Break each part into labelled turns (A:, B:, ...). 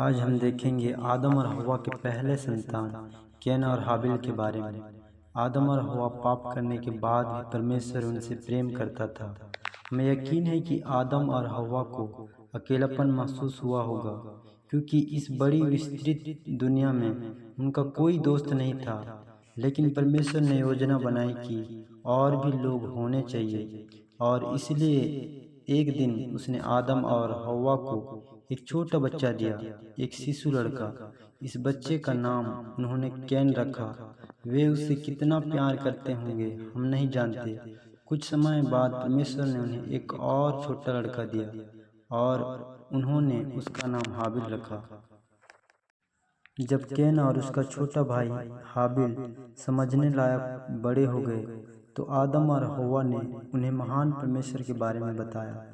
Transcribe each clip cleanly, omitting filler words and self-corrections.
A: आज हम देखेंगे आदम और हव्वा के पहले संतान कैन और हाबिल के बारे में। आदम और हव्वा पाप करने के बाद भी परमेश्वर उनसे प्रेम करता था। हमें यकीन है कि आदम और हव्वा को अकेलापन महसूस हुआ होगा, क्योंकि इस बड़ी विस्तृत दुनिया में उनका कोई दोस्त नहीं था। लेकिन परमेश्वर ने योजना बनाई कि और भी लोग होने चाहिए, और इसलिए एक दिन उसने आदम और हव्वा को एक छोटा बच्चा दिया, एक शिशु लड़का। इस बच्चे का नाम उन्होंने कैन रखा। वे उससे कितना प्यार करते होंगे हम नहीं जानते। कुछ समय बाद परमेश्वर ने उन्हें एक और छोटा लड़का दिया और उन्होंने उसका नाम हाबिल रखा। जब कैन और उसका छोटा भाई हाबिल समझने लायक बड़े हो गए, तो आदम और हव्वा ने उन्हें महान परमेश्वर के बारे में बताया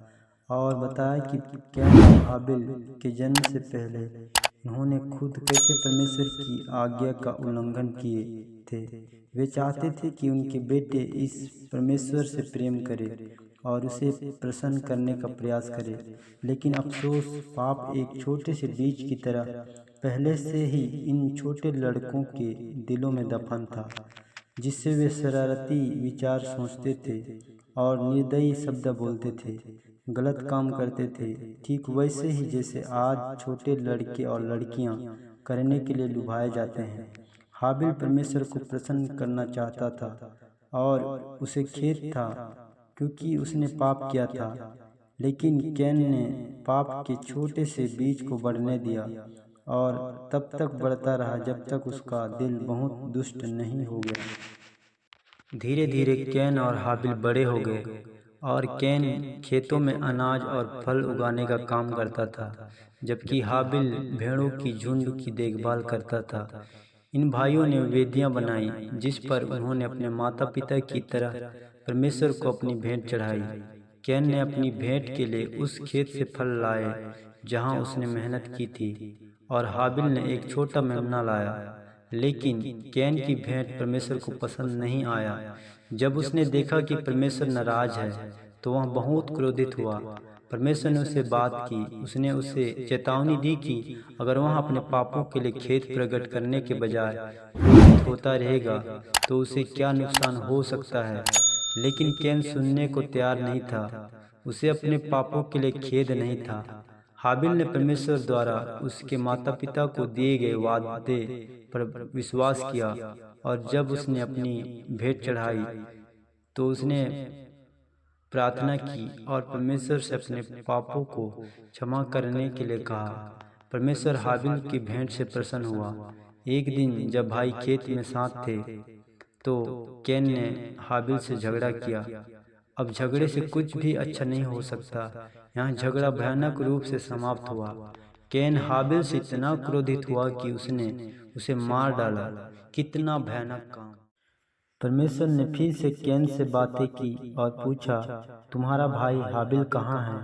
A: और बताया कि कैन और हाबिल के जन्म से पहले उन्होंने खुद कैसे परमेश्वर की आज्ञा का उल्लंघन किए थे। वे चाहते थे कि उनके बेटे इस परमेश्वर से प्रेम करें और उसे प्रसन्न करने का प्रयास करें, लेकिन अफसोस पाप एक छोटे से बीज की तरह पहले से ही इन छोटे लड़कों के दिलों में दफन था, जिससे वे शरारती विचार सोचते थे और निर्दयी शब्द बोलते थे, गलत काम करते थे, ठीक वैसे ही जैसे आज छोटे लड़के और लड़कियां करने के लिए लुभाए जाते हैं। हाबिल परमेश्वर को प्रसन्न करना चाहता था और उसे खेद था क्योंकि उसने पाप किया था, लेकिन कैन ने पाप के छोटे से बीज को बढ़ने दिया और तब तक बढ़ता रहा जब तक उसका दिल बहुत दुष्ट नहीं हो गया। धीरे धीरे कैन और हाबिल बड़े हो गए और कैन खेतों में अनाज और फल उगाने का काम करता था, जबकि हाबिल भेड़ों की झुंड की देखभाल करता था। इन भाइयों ने वेदियां बनाई जिस पर उन्होंने अपने माता पिता की तरह परमेश्वर को अपनी भेंट चढ़ाई। कैन ने अपनी भेंट के लिए उस खेत से फल लाए जहां उसने मेहनत की थी, और हाबिल ने एक छोटा मेमना लाया। लेकिन कैन की भेंट परमेश्वर को पसंद नहीं आया। जब उसने देखा कि परमेश्वर नाराज है, तो वह बहुत क्रोधित हुआ। परमेश्वर ने उससे बात की। उसने उसे चेतावनी दी कि अगर वह अपने पापों के लिए खेत प्रकट करने के बजाय क्रोधित होता रहेगा तो उसे क्या नुकसान हो सकता है। लेकिन कैन सुनने को तैयार नहीं था। उसे अपने पापों के लिए खेद नहीं था। हाबिल ने परमेश्वर द्वारा उसके माता पिता को दिए गए वादे पर विश्वास किया, और जब उसने अपनी भेंट चढ़ाई तो उसने प्रार्थना की और परमेश्वर से अपने पापों को क्षमा करने के लिए कहा। परमेश्वर हाबिल की भेंट से प्रसन्न हुआ। एक दिन जब भाई खेत में साथ थे, तो कैन ने हाबिल से झगड़ा किया। अब झगड़े से कुछ भी अच्छा नहीं हो सकता। यहाँ झगड़ा भयानक रूप से समाप्त हुआ। कैन हाबिल से इतना क्रोधित हुआ कि उसने उसे मार डाला। कितना भयानक काम। परमेश्वर ने फिर से कैन से बातें की और पूछा, तुम्हारा भाई हाबिल कहाँ है?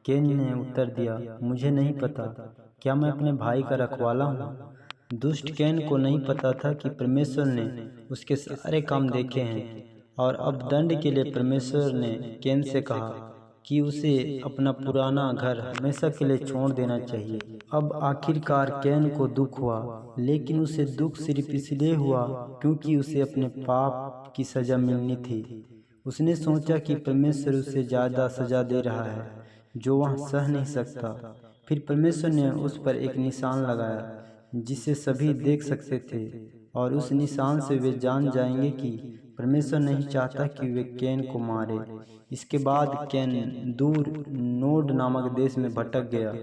A: कैन ने उत्तर दिया, मुझे नहीं पता। क्या मैं अपने भाई का रखवाला हूँ? दुष्ट कैन को नहीं पता था कि परमेश्वर ने उसके सारे काम देखे हैं, और अब दंड के लिए परमेश्वर ने कैन से कहा कि उसे अपना पुराना घर हमेशा के लिए छोड़ देना चाहिए। अब आखिरकार कैन को दुख हुआ, लेकिन उसे दुख सिर्फ इसलिए हुआ क्योंकि उसे अपने पाप की सजा मिलनी थी। उसने सोचा कि परमेश्वर उसे ज़्यादा सजा दे रहा है जो वह सह नहीं सकता। फिर परमेश्वर ने उस पर एक निशान लगाया जिसे सभी देख सकते थे, और उस निशान से वे जान जाएंगे कि परमेश्वर नहीं चाहता कि वे कैन को मारे। इसके बाद कैन दूर नोड नामक देश में भटक गया।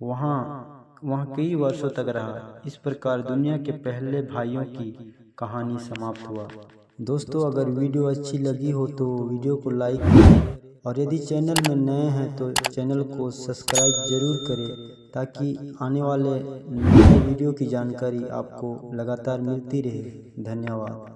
A: वहाँ कई वर्षों तक रहा। इस प्रकार दुनिया के पहले भाइयों की कहानी समाप्त हुआ। दोस्तों, अगर वीडियो अच्छी लगी हो तो वीडियो को लाइक करें, और यदि चैनल में नए हैं तो चैनल को सब्सक्राइब जरूर करें, ताकि आने वाले नए वीडियो की जानकारी आपको लगातार मिलती रहे। धन्यवाद।